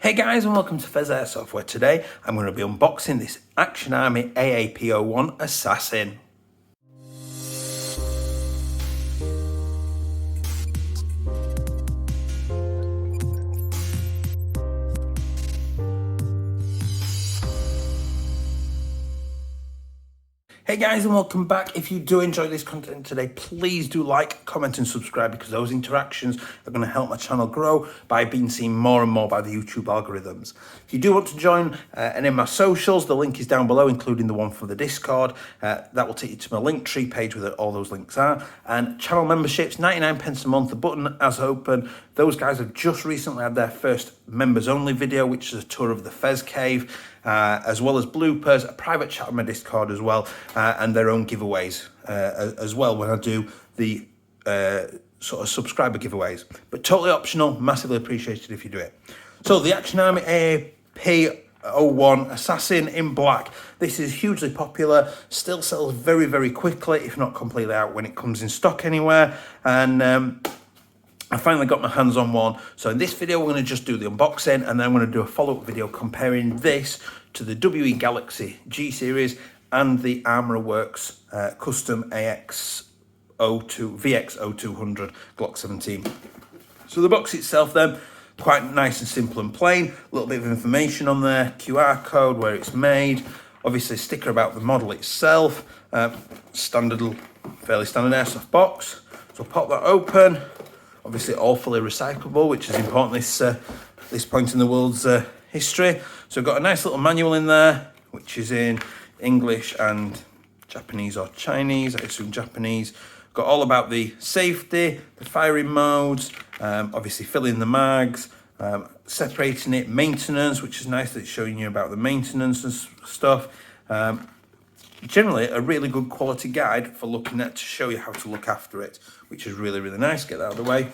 Hey guys, and welcome to Pheas Airsoft, where today I'm going to be unboxing this Action Army AAP01 Assassin. Hey guys, and welcome back. If you do enjoy this content today, please do like, comment and subscribe, because those interactions are going to help my channel grow by being seen more and more by the YouTube algorithms. If you do want to join any of my socials, the link is down below, including the one for the Discord. That will take you to my Linktree page where all those links are. And channel memberships, 99 pence a month, the button as open. Those guys have just recently had their first members only video, which is a tour of the Pheas cave, as well as bloopers, a private chat on my Discord as well, and their own giveaways as well when I do the sort of subscriber giveaways. But totally optional, massively appreciated if you do it. So the Action Army AAP01 Assassin in black. This is hugely popular, still sells very, very quickly, if not completely out when it comes in stock anywhere. And I finally got my hands on one. So in this video, we're going to just do the unboxing, and then I'm going to do a follow-up video comparing this to the WE Galaxy G series and the Armourer Works custom VX0200 Glock 17. So the box itself then, quite nice and simple and plain. A little bit of information on there, QR code, where it's made, obviously a sticker about the model itself, fairly standard airsoft box. So pop that open. Obviously all fully recyclable, which is important this point in the world's history. So we've got a nice little manual in there, which is in English and Japanese or Chinese, I assume Japanese. Got all about the safety, the firing modes, obviously filling the mags, separating it, maintenance, which is nice that it's showing you about the maintenance and stuff. Generally a really good quality guide for looking at, to show you how to look after it, which is really, really nice. Get that out of the way.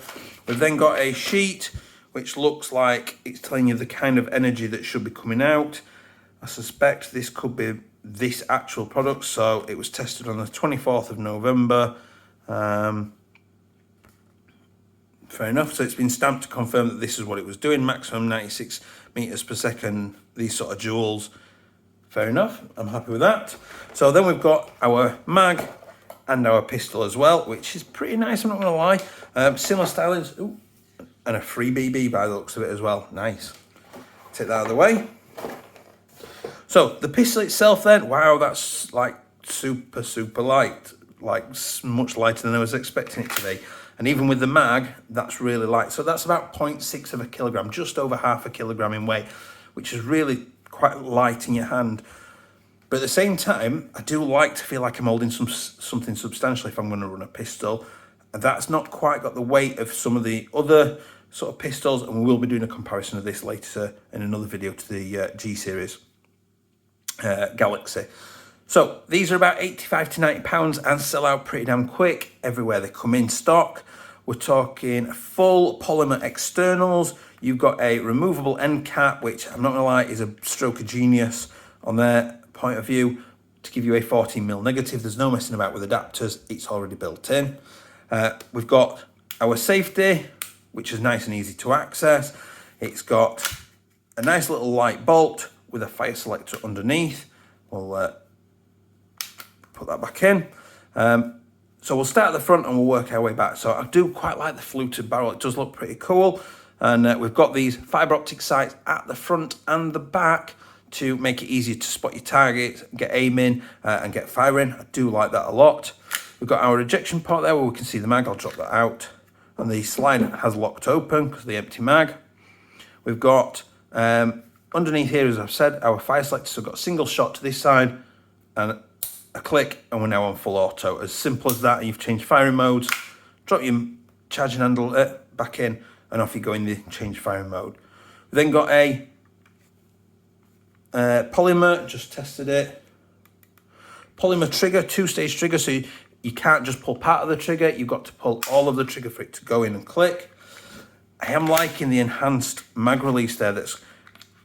We've then got a sheet which looks like it's telling you the kind of energy that should be coming out. I suspect this could be this actual product. So it was tested on the 24th of November. Fair enough. So it's been stamped to confirm that this is what it was doing. Maximum 96 meters per second, these sort of joules. Fair enough, I'm happy with that. So then we've got our mag and our pistol as well, which is pretty nice, I'm not gonna lie. Similar stylings, ooh, and a free BB by the looks of it as well, nice. Take that out of the way. So the pistol itself then, wow, that's like super, super light. Like much lighter than I was expecting it to be. And even with the mag, that's really light. So that's about 0.6 of a kilogram, just over half a kilogram in weight, which is really quite light in your hand. But at the same time, I do like to feel like I'm holding something substantial if I'm going to run a pistol. And that's not quite got the weight of some of the other sort of pistols, and we will be doing a comparison of this later in another video to the G series Galaxy. So these are about 85 to 90 pounds and sell out pretty damn quick everywhere they come in stock. We're talking full polymer externals. You've got a removable end cap, which I'm not gonna lie is a stroke of genius on their point of view to give you a 14mm negative. There's no messing about with adapters, it's already built in. We've got our safety, which is nice and easy to access. It's got a nice little light bolt with a fire selector underneath. We'll put that back in. So we'll start at the front and we'll work our way back. So I do quite like the fluted barrel, it does look pretty cool. And we've got these fibre optic sights at the front and the back to make it easier to spot your target, get aiming and get firing. I do like that a lot. We've got our ejection port there where we can see the mag. I'll drop that out. And the slide has locked open because of the empty mag. We've got underneath here, as I've said, our fire selector. So we've got a single shot to this side and a click, and we're now on full auto. As simple as that. And you've changed firing modes, drop your charging handle back in, and off you go in the change firing mode. We then got a polymer, just tested it. Polymer trigger, two-stage trigger, so you can't just pull part of the trigger, you've got to pull all of the trigger for it to go in and click. I am liking the enhanced mag release there.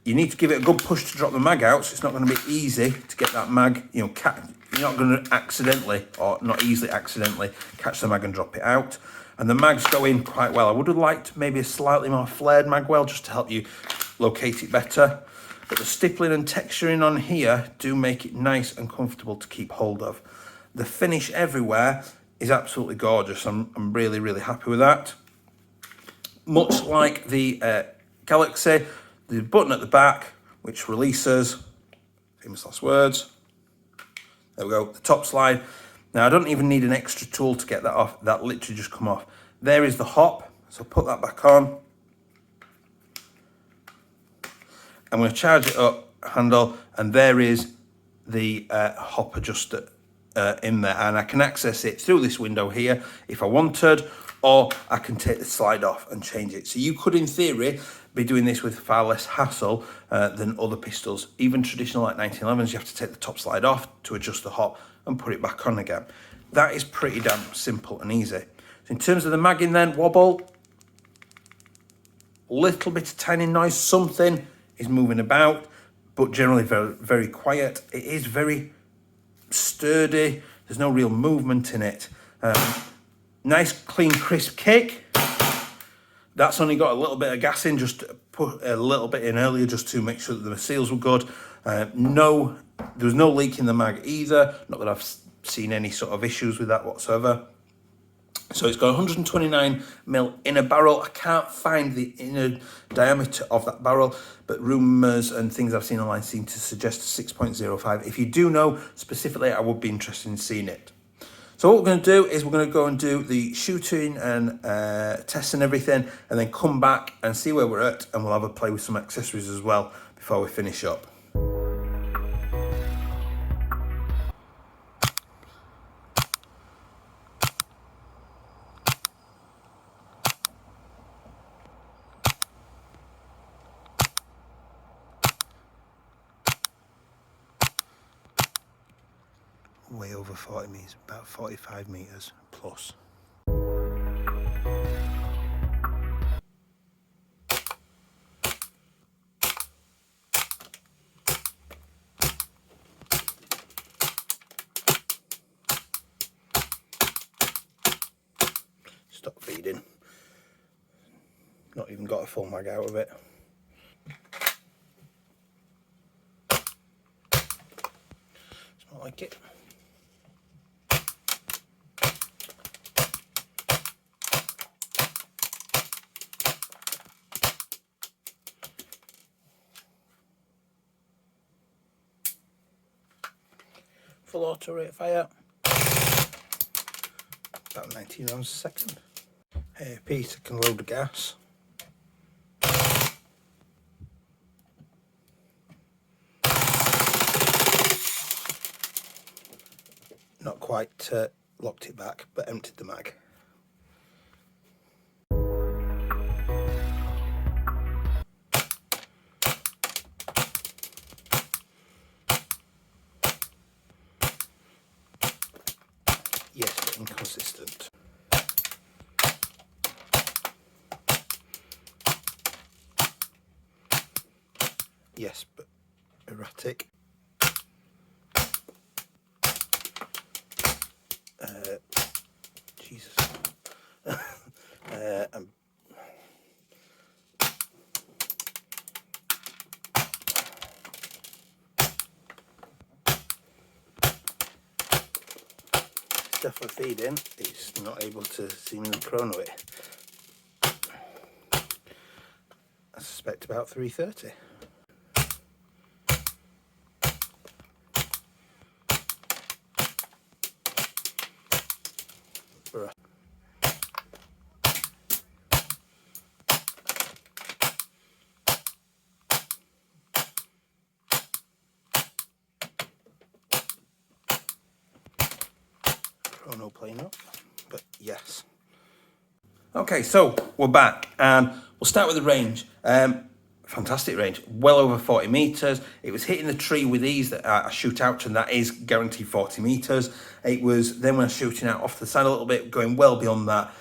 You need to give it a good push to drop the mag out, so it's not going to be easy to get that mag, you're not going to accidentally, or not easily accidentally, catch the mag and drop it out. And the mags go in quite well. I would have liked maybe a slightly more flared mag well, just to help you locate it better. But the stippling and texturing on here do make it nice and comfortable to keep hold of. The finish everywhere is absolutely gorgeous. I'm really, really happy with that. Much like the Galaxy, the button at the back, which releases, famous last words. There we go, the top slide. Now I don't even need an extra tool to get that off. That literally just come off. There is the hop, so put that back on. I'm going to charge it up, handle, and there is the hop adjuster in there, and I can access it through this window here if I wanted, or I can take the slide off and change it. So you could, in theory, be doing this with far less hassle than other pistols. Even traditional like 1911s, you have to take the top slide off to adjust the hop and put it back on again. That is pretty damn simple and easy. So in terms of the magging then, wobble, little bit of tiny noise, something is moving about, but generally very, very quiet. It is very sturdy. There's no real movement in it. Nice, clean, crisp kick. That's only got a little bit of gas in, just put a little bit in earlier just to make sure that the seals were good. There was no leak in the mag either. Not that I've seen any sort of issues with that whatsoever. So it's got 129mm inner barrel. I can't find the inner diameter of that barrel, but rumours and things I've seen online seem to suggest 6.05. If you do know specifically, I would be interested in seeing it. So what we're going to do is we're going to go and do the shooting and tests and everything, and then come back and see where we're at, and we'll have a play with some accessories as well before we finish up. Way over 40 metres, about 45 metres plus. Stop feeding. Not even got a full mag out of it. Smell like it. Full auto rate of fire, about 19 rounds a second. AAP, second load of gas. Not quite locked it back, but emptied the mag. Yes, but inconsistent. Yes, but erratic. Jesus. Definitely feeding, it's not able to seemingly chrono it. I suspect about 330. Chrono playing up, but yes. Okay, so we're back and we'll start with the range. Fantastic range, well over 40 metres. It was hitting the tree with ease that I shoot out to, and that is guaranteed 40 metres. It was then when I was shooting out off the side a little bit, going well beyond that,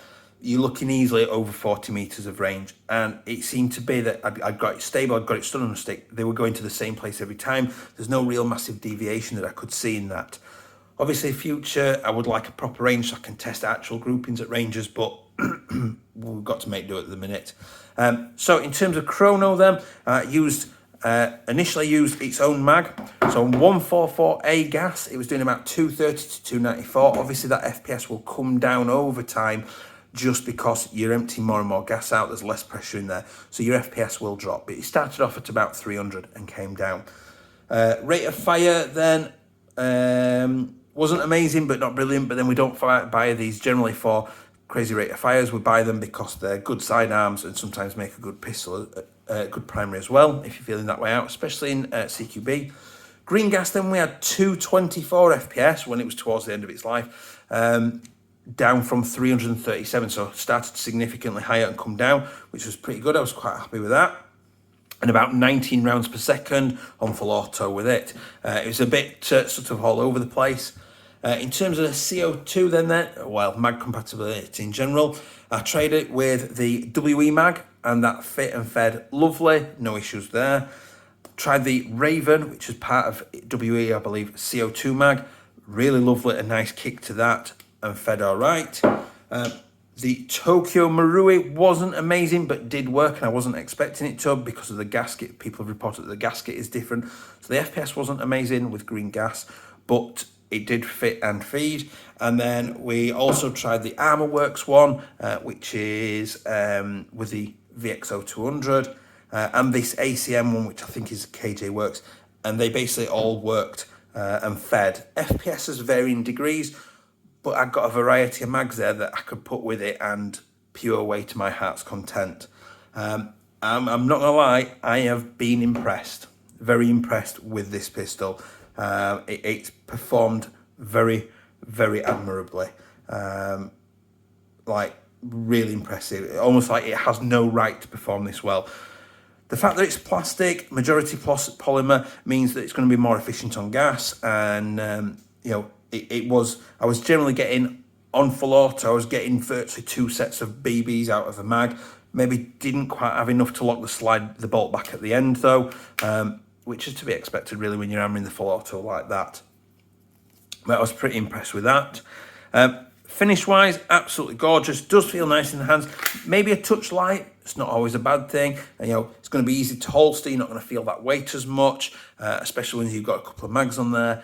you're looking easily at over 40 metres of range. And it seemed to be that I'd got it stable, I'd got it stood on a stick. They were going to the same place every time. There's no real massive deviation that I could see in that. Obviously, future, I would like a proper range so I can test actual groupings at ranges, but we've got to make do at the minute. So in terms of chrono then, initially used its own mag. So on 144A gas, it was doing about 230 to 294. Obviously that FPS will come down over time just because you're emptying more and more gas out, there's less pressure in there. So your FPS will drop, but it started off at about 300 and came down. Rate of fire then wasn't amazing, but not brilliant. But then we don't buy these generally for crazy rate of fires. We buy them because they're good sidearms and sometimes make a good pistol, good primary as well, if you're feeling that way out, especially in CQB. Green gas then, we had 224 FPS when it was towards the end of its life, down from 337, so started significantly higher and come down, which was pretty good. I was quite happy with that. And about 19 rounds per second on full auto with it. It was a bit sort of all over the place. In terms of the CO2 then, well, mag compatibility in general, I tried it with the WE Mag and that fit and fed lovely, no issues there. Tried the Raven, which is part of WE, I believe, CO2 Mag. Really lovely, a nice kick to that and fed all right. The Tokyo Marui wasn't amazing, but did work, and I wasn't expecting it to because of the gasket. People have reported that the gasket is different. So the FPS wasn't amazing with green gas, but it did fit and feed. And then we also tried the Armourer Works one, which is with the VXO200, and this ACM one, which I think is KJ Works, and they basically all worked and fed. FPSs varying degrees, but I got a variety of mags there that I could put with it and pew away to my heart's content. I'm not gonna lie, I have been impressed, very impressed with this pistol. It's performed very, very admirably. Like really impressive, almost like it has no right to perform this well. The fact that it's plastic, majority polymer, means that it's going to be more efficient on gas, and you know, I was generally getting on full auto, I was getting virtually 2 sets of BBs out of a mag. Maybe didn't quite have enough to lock the bolt back at the end though, which is to be expected really when you're hammering the full auto like that. But I was pretty impressed with that. Finish wise, absolutely gorgeous, does feel nice in the hands. Maybe a touch light, it's not always a bad thing. And, you know, it's going to be easy to holster, you're not going to feel that weight as much, especially when you've got a couple of mags on there.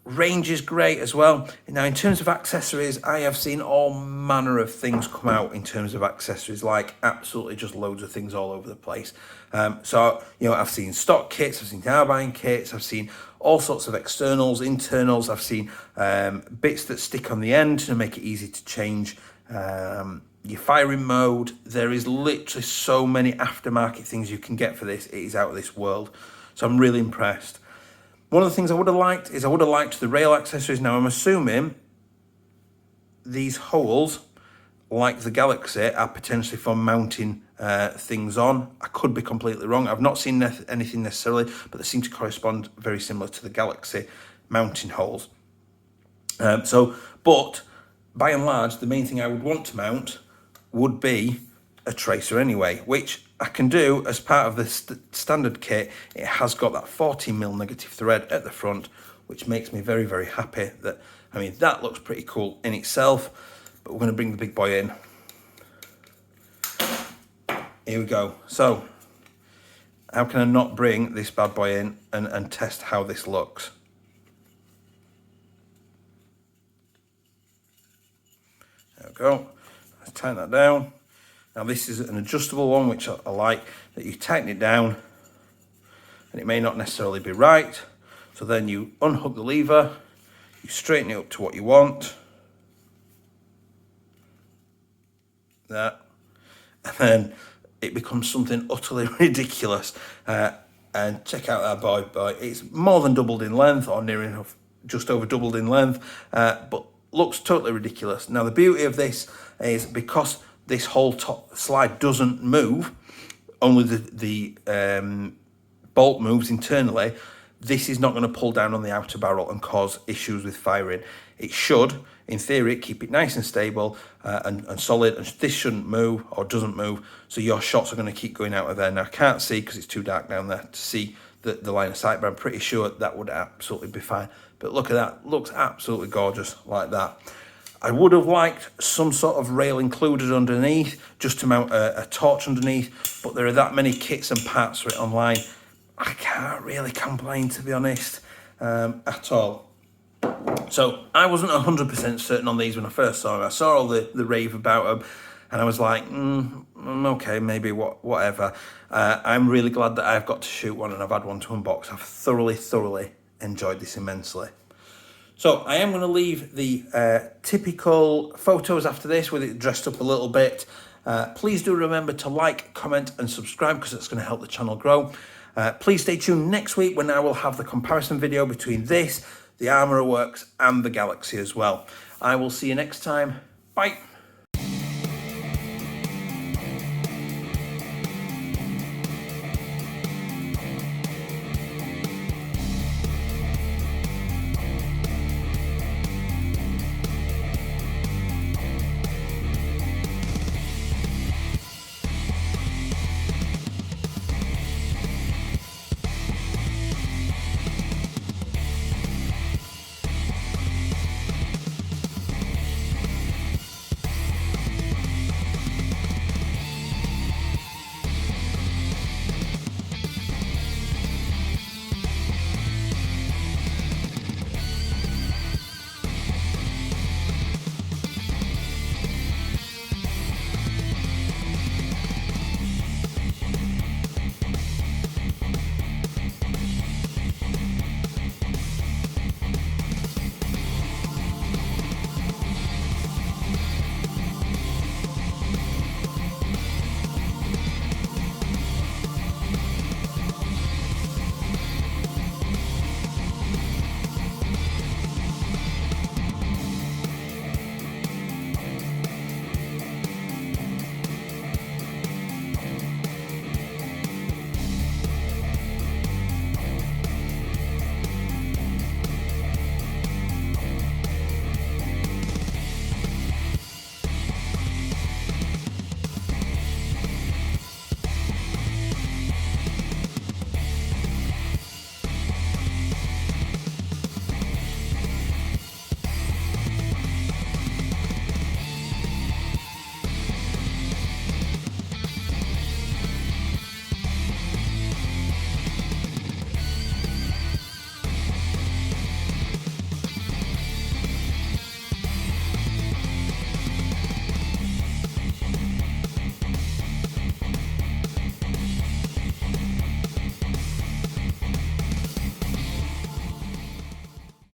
Range is great as well. Now, in terms of accessories, I have seen all manner of things come out in terms of accessories, like absolutely just loads of things all over the place. So, you know, I've seen stock kits, I've seen carbine kits, I've seen all sorts of externals, internals. I've seen bits that stick on the end to make it easy to change your firing mode. There is literally so many aftermarket things you can get for this. It is out of this world. So I'm really impressed. One of the things I would have liked is the rail accessories. Now I'm assuming these holes, like the Galaxy, are potentially for mounting things on. I could be completely wrong. I've not seen anything necessarily, but they seem to correspond very similar to the Galaxy mounting holes. But by and large, the main thing I would want to mount would be a tracer anyway, which I can do as part of the standard kit. It has got that 14mm negative thread at the front, which makes me very, very happy. That looks pretty cool in itself, but we're going to bring the big boy in. Here we go. So how can I not bring this bad boy in and test how this looks? There we go. Let's tighten that down. Now this is an adjustable one, which I like, that you tighten it down and it may not necessarily be right. So then you unhook the lever, you straighten it up to what you want. That. And then it becomes something utterly ridiculous. And check out that boy. It's more than doubled in length, or near enough, just over doubled in length, but looks totally ridiculous. Now the beauty of this is because this whole top slide doesn't move, only the bolt moves internally, this is not going to pull down on the outer barrel and cause issues with firing. It should, in theory, keep it nice and stable and solid, and this shouldn't move or doesn't move, so your shots are going to keep going out of there. Now I can't see because it's too dark down there to see the line of sight, but I'm pretty sure that would absolutely be fine. But look at that, looks absolutely gorgeous like that. I would have liked some sort of rail included underneath, just to mount a torch underneath, but there are that many kits and parts for it online. I can't really complain, to be honest, at all. So I wasn't 100% certain on these when I first saw them. I saw all the rave about them, and I was like, okay, maybe whatever. I'm really glad that I've got to shoot one and I've had one to unbox. I've thoroughly enjoyed this immensely. So I am going to leave the typical photos after this with it dressed up a little bit. Please do remember to like, comment and subscribe, because it's going to help the channel grow. Please stay tuned next week when I will have the comparison video between this, the Armourer Works and the Galaxy as well. I will see you next time. Bye.